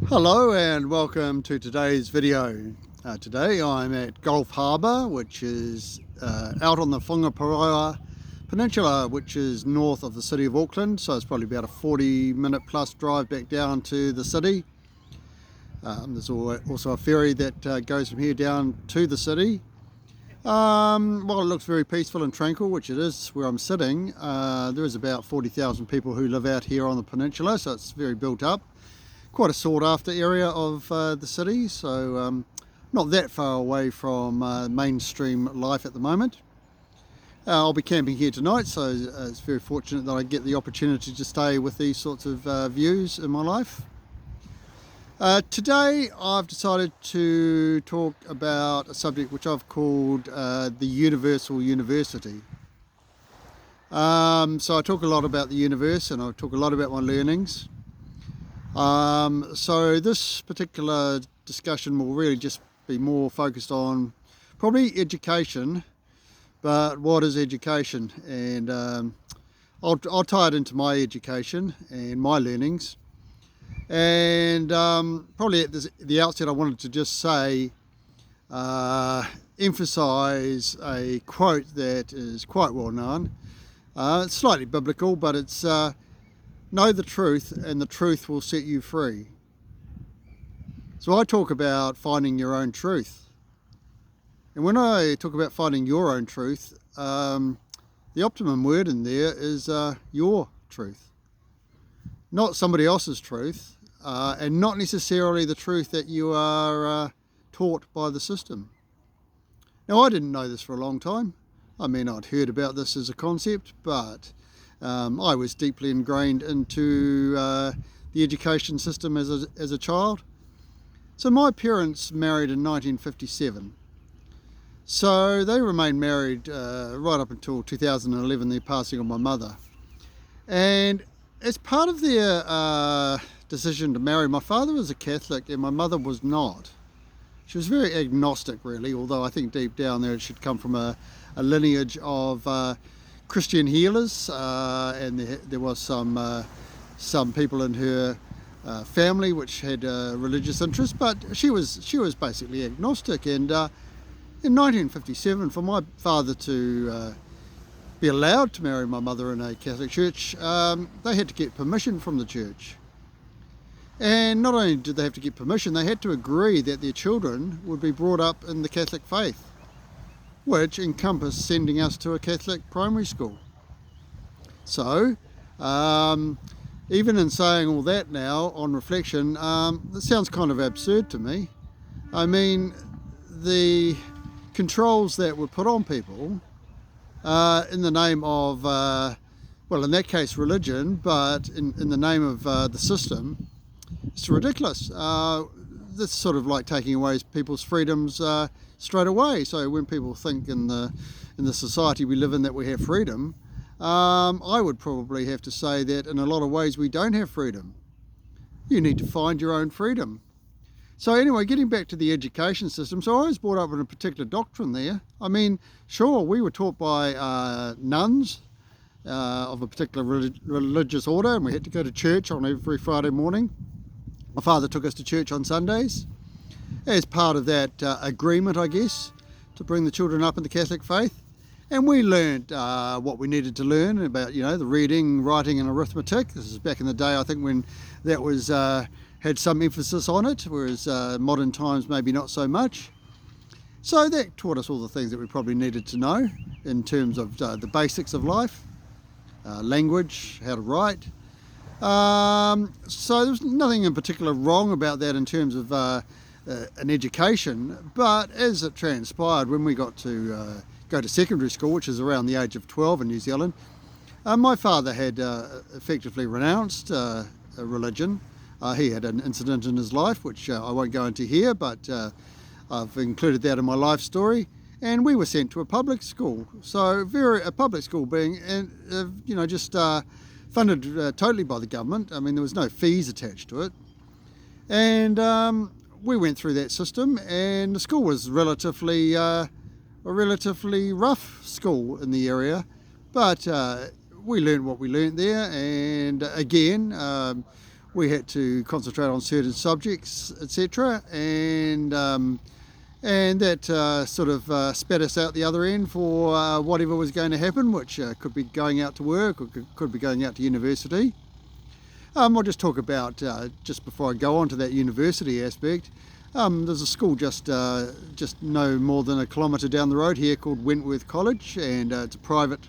Hello and welcome to today's video. Today I'm at Gulf Harbour, which is out on the Whangaparoa Peninsula, which is north of the city of Auckland, so it's probably about a 40-minute plus drive back down to the city. There's also a ferry that goes from here down to the city. While it looks very peaceful and tranquil, which it is where I'm sitting, there is about 40,000 people who live out here on the peninsula, so it's very built up. Quite a sought after area of the city, so not that far away from mainstream life at the moment. I'll be camping here tonight, so it's very fortunate that I get the opportunity to stay with these sorts of views in my life. Today I've decided to talk about a subject which I've called the Universal University. So I talk a lot about the universe and I talk a lot about my learnings. So this particular discussion will really just be more focused on probably education, but what is education? And I'll tie it into my education and my learnings. And probably at the outset I wanted to just say, emphasize a quote that is quite well known. It's slightly biblical, but it's know the truth and the truth will set you free. So I talk about finding your own truth. And when I talk about finding your own truth, the optimum word in there is your truth. Not somebody else's truth, and not necessarily the truth that you are taught by the system. Now, I didn't know this for a long time. I mean, I'd heard about this as a concept, but I was deeply ingrained into the education system as a child. So my parents married in 1957. So they remained married right up until 2011, the passing of my mother. And as part of their decision to marry, my father was a Catholic and my mother was not. She was very agnostic, really, although I think deep down there it should come from a lineage of Christian healers, and there was some people in her family which had religious interests, but she was basically agnostic. And in 1957, for my father to be allowed to marry my mother in a Catholic church, they had to get permission from the church. And not only did they have to get permission, they had to agree that their children would be brought up in the Catholic faith, which encompassed sending us to a Catholic primary school. So, even in saying all that now, on reflection, it sounds kind of absurd to me. I mean, the controls that were put on people in the name of, well, in that case, religion, but in the name of the system, it's ridiculous. That's sort of like taking away people's freedoms straight away. So when people think in the society we live in that we have freedom, I would probably have to say that in a lot of ways we don't have freedom. You need to find your own freedom. So anyway, getting back to the education system, so I was brought up in a particular doctrine there. I mean, sure, we were taught by nuns of a particular religious order, and we had to go to church on every Friday morning. My father took us to church on Sundays as part of that agreement, I guess, to bring the children up in the Catholic faith. And we learned what we needed to learn about, the reading, writing and arithmetic. This is back in the day, I think, when that was had some emphasis on it, whereas modern times maybe not so much. So that taught us all the things that we probably needed to know in terms of the basics of life, language, how to write. So there's nothing in particular wrong about that in terms of an education, but as it transpired, when we got to go to secondary school, which is around the age of 12 in New Zealand, my father had effectively renounced religion. He had an incident in his life, which I won't go into here, but I've included that in my life story. And we were sent to a public school. So a public school being, just funded totally by the government. I mean, there was no fees attached to it. And we went through that system, and the school was a relatively rough school in the area, but we learned what we learned there. And again, we had to concentrate on certain subjects, etc. And that sort of spat us out the other end for whatever was going to happen, which could be going out to work or could be going out to university. I'll just talk about, just before I go on to that university aspect, there's a school just no more than a kilometre down the road here called Wentworth College, and it's a private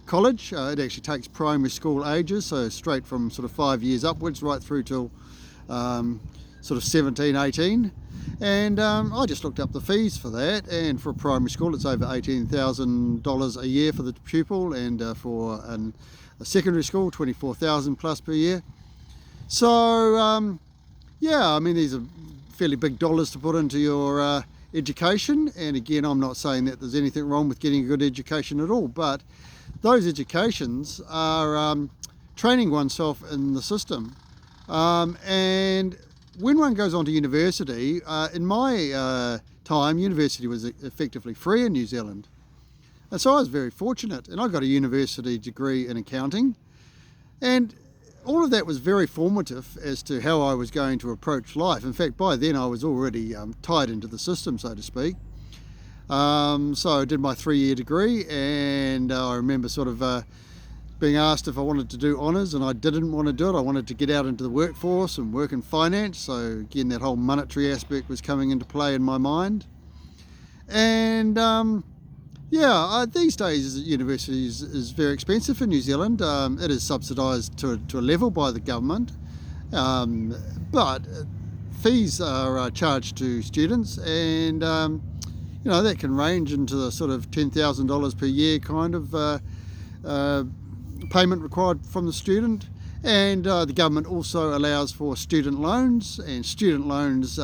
college. It actually takes primary school ages, so straight from sort of 5 years upwards right through till sort of 17, 18. And I just looked up the fees for that, and for a primary school it's over $18,000 a year for the pupil, and for a secondary school $24,000 plus per year. So yeah, I mean, these are fairly big dollars to put into your education, and again, I'm not saying that there's anything wrong with getting a good education at all, but those educations are training oneself in the system. And when one goes on to university, in my time, university was effectively free in New Zealand. And so I was very fortunate, and I got a university degree in accounting. And all of that was very formative as to how I was going to approach life. In fact, by then I was already tied into the system, so to speak. So I did my 3-year degree, and I remember sort of being asked if I wanted to do honours, and I didn't want to do it. I wanted to get out into the workforce and work in finance. So again, that whole monetary aspect was coming into play in my mind. And yeah, these days university is very expensive in New Zealand. It is subsidised to a level by the government, but fees are charged to students, and you know, that can range into the sort of $10,000 per year kind of payment required from the student. And the government also allows for student loans, and student loans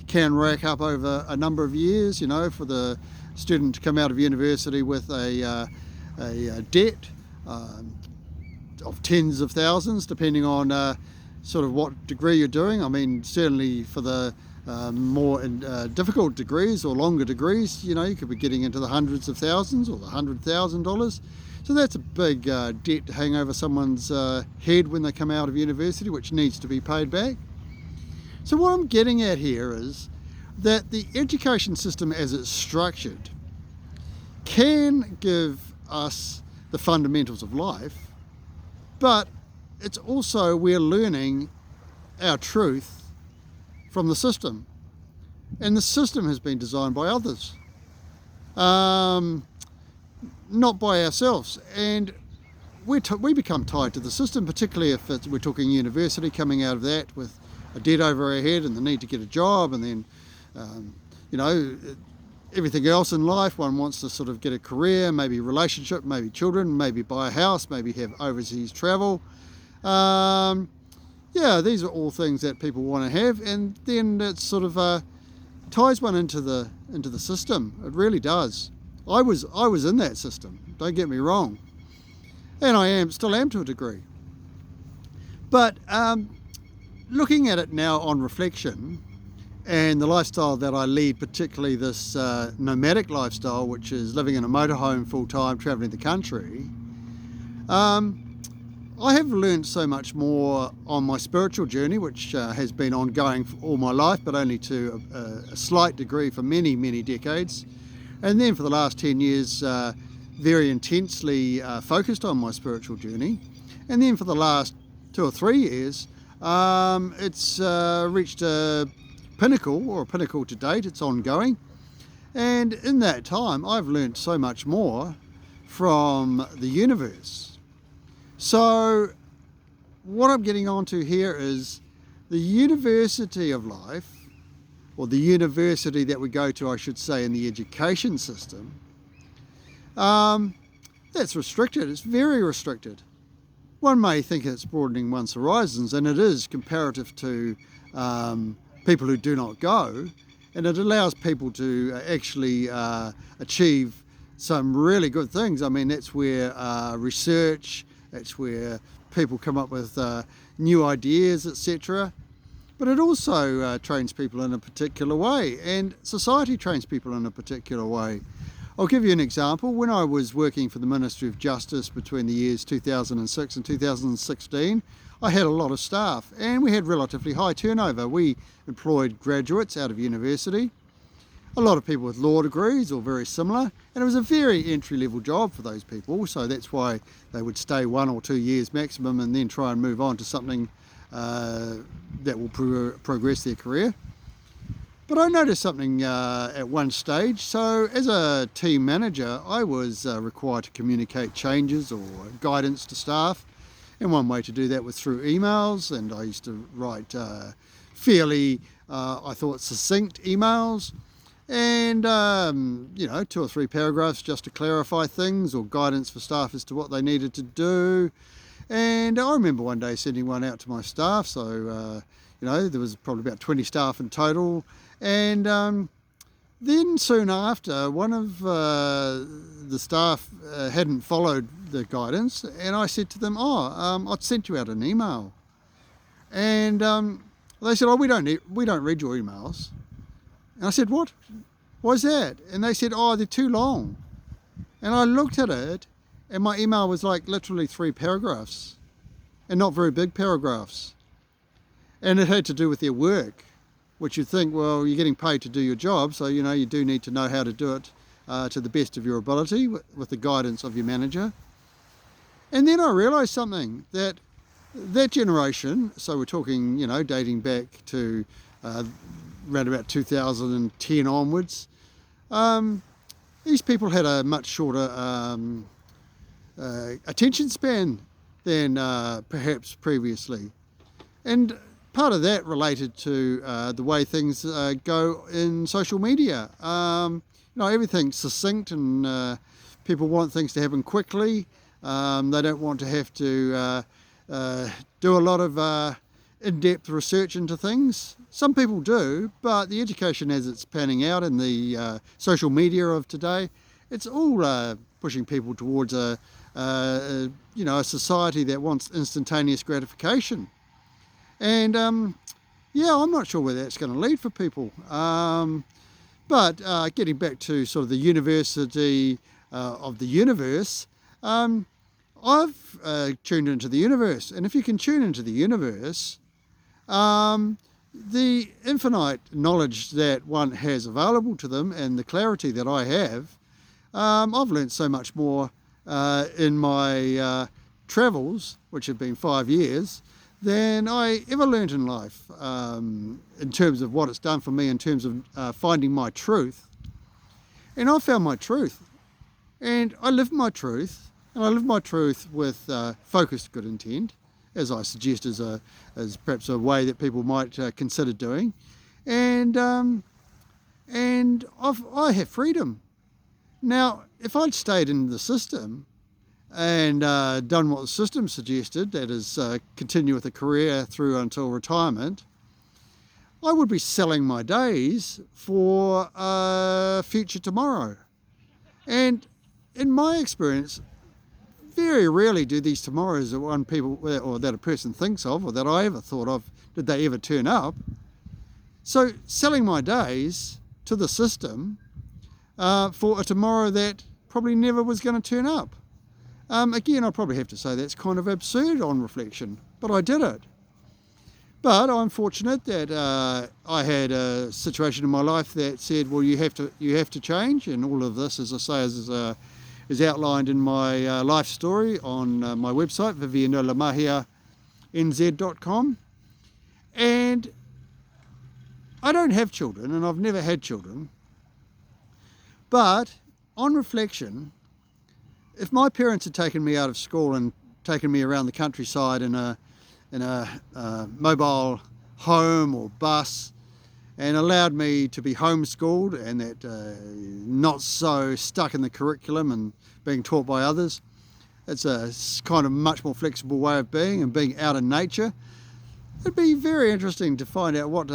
can rack up over a number of years, you know, for the student to come out of university with a debt of tens of thousands, depending on sort of what degree you're doing. I mean, certainly for the more difficult degrees or longer degrees, you know, you could be getting into the hundreds of thousands or the $100,000. So that's a big debt to hang over someone's head when they come out of university, which needs to be paid back. So what I'm getting at here is that the education system as it's structured can give us the fundamentals of life, but it's also, we're learning our truth from the system. And the system has been designed by others, not by ourselves. And we become tied to the system, particularly if we're talking university, coming out of that with a debt over our head and the need to get a job, and then you know, everything else in life. One wants to sort of get a career, maybe relationship, maybe children, maybe buy a house, maybe have overseas travel. Yeah, these are all things that people want to have, and then it sort of ties one into the system. It really does. I was in that system, don't get me wrong, and I still am to a degree. But looking at it now on reflection, and the lifestyle that I lead, particularly this nomadic lifestyle, which is living in a motorhome full-time, travelling the country, I have learned so much more on my spiritual journey, which has been ongoing for all my life, but only to a slight degree for many, many decades. And then for the last 10 years, very intensely focused on my spiritual journey. And then for the last 2 or 3 years, it's reached a pinnacle, or a pinnacle to date. It's ongoing, and in that time I've learned so much more from the universe. So what I'm getting onto here is the university of life, or the university that we go to, I should say, in the education system. That's restricted. It's very restricted. One may think it's broadening one's horizons, and it is, comparative to people who do not go, and it allows people to actually achieve some really good things. I mean, that's where research, that's where people come up with new ideas, etc. But it also trains people in a particular way, and society trains people in a particular way. I'll give you an example. When I was working for the Ministry of Justice between the years 2006 and 2016, I had a lot of staff and we had relatively high turnover. We employed graduates out of university, a lot of people with law degrees or very similar, and it was a very entry-level job for those people, so that's why they would stay 1 or 2 years maximum and then try and move on to something that will progress their career. But I noticed something at one stage. So as a team manager, I was required to communicate changes or guidance to staff, and one way to do that was through emails, and I used to write fairly, I thought, succinct emails, and 2 or 3 paragraphs just to clarify things or guidance for staff as to what they needed to do. And I remember one day sending one out to my staff, so there was probably about 20 staff in total, and then soon after, one of the staff hadn't followed the guidance, and I said to them, I'd sent you out an email, and they said, we don't read your emails. And I said, what? Why's that? And they said, they're too long. And I looked at it, and my email was like literally 3 paragraphs, and not very big paragraphs. And it had to do with their work, which you'd think, well, you're getting paid to do your job, so you do need to know how to do it to the best of your ability with the guidance of your manager. And then I realised something, that generation, so we're talking, dating back to around about 2010 onwards, these people had a much shorter attention span than perhaps previously. And part of that related to the way things go in social media. Everything's succinct, and people want things to happen quickly. They don't want to have to do a lot of in-depth research into things. Some people do, but the education as it's panning out in the social media of today, it's all pushing people towards a society that wants instantaneous gratification. And I'm not sure where that's going to lead for people. But getting back to sort of the university of the universe, I've tuned into the universe. And if you can tune into the universe, the infinite knowledge that one has available to them and the clarity that I have, I've learned so much more in my travels, which have been 5 years, than I ever learned in life, in terms of what it's done for me, in terms of finding my truth. And I found my truth, and I live my truth, and I live my truth with focused good intent, as I suggest as perhaps a way that people might consider doing. And I have freedom. Now, if I'd stayed in the system and done what the system suggested, that is continue with a career through until retirement, I would be selling my days for future tomorrow. And in my experience, very rarely do these tomorrows that a person thinks of, or that I ever thought of, did they ever turn up. So selling my days to the system for a tomorrow that probably never was going to turn up. Again, I probably have to say that's kind of absurd on reflection, but I did it. But I'm fortunate that I had a situation in my life that said, well, you have to change, and all of this, as I say, is outlined in my life story on my website, vivianolamahia.nz.com. And I don't have children, and I've never had children, but on reflection, if my parents had taken me out of school and taken me around the countryside in a mobile home or bus, and allowed me to be homeschooled and that not so stuck in the curriculum and being taught by others, it's a kind of much more flexible way of being and being out in nature. It'd be very interesting to find out what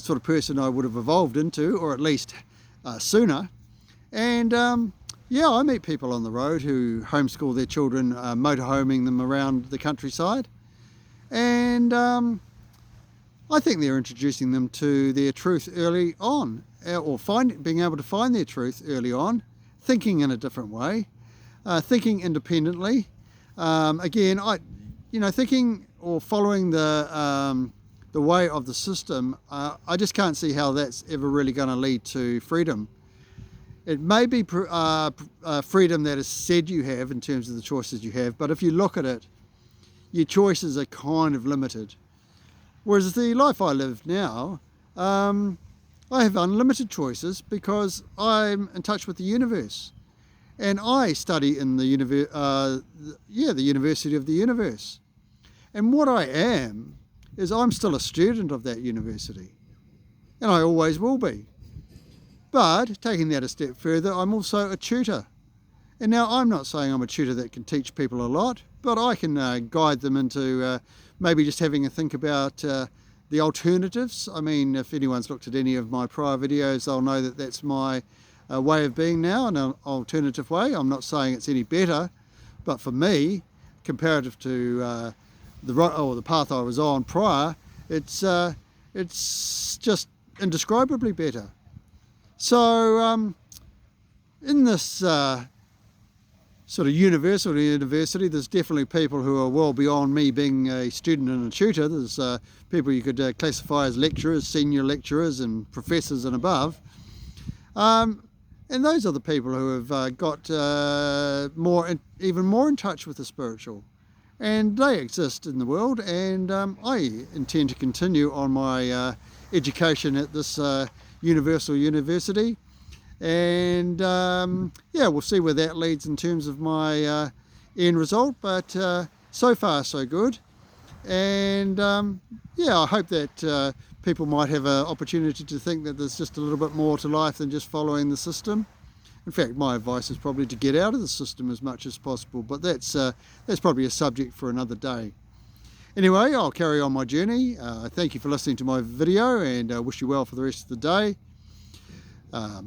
sort of person I would have evolved into, or at least sooner. And I meet people on the road who homeschool their children, motorhoming them around the countryside. And I think they're introducing them to their truth early on, or being able to find their truth early on, thinking in a different way, thinking independently. Thinking or following the way of the system, I just can't see how that's ever really going to lead to freedom. It may be freedom that is said you have in terms of the choices you have, but if you look at it, your choices are kind of limited. Whereas the life I live now, I have unlimited choices because I'm in touch with the universe. And I study in the University of the Universe. And what I am is I'm still a student of that university. And I always will be. But taking that a step further, I'm also a tutor. And now I'm not saying I'm a tutor that can teach people a lot, but I can guide them into maybe just having a think about the alternatives. I mean, if anyone's looked at any of my prior videos, they'll know that that's my way of being now, an alternative way. I'm not saying it's any better, but for me, comparative to the path I was on prior, it's just indescribably better. So in this sort of university, there's definitely people who are well beyond me being a student and a tutor. There's people you could classify as lecturers, senior lecturers and professors and above. And those are the people who have got even more in touch with the spiritual. And they exist in the world, and I intend to continue on my education at this universal university. And yeah, we'll see where that leads in terms of my end result, but so far so good. And yeah, I hope that people might have an opportunity to think that there's just a little bit more to life than just following the system. In fact, my advice is probably to get out of the system as much as possible, but that's probably a subject for another day. Anyway, I'll carry on my journey. Thank you for listening to my video, and I wish you well for the rest of the day.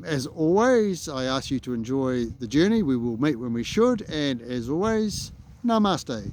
As always, I ask you to enjoy the journey. We will meet when we should, and as always, namaste.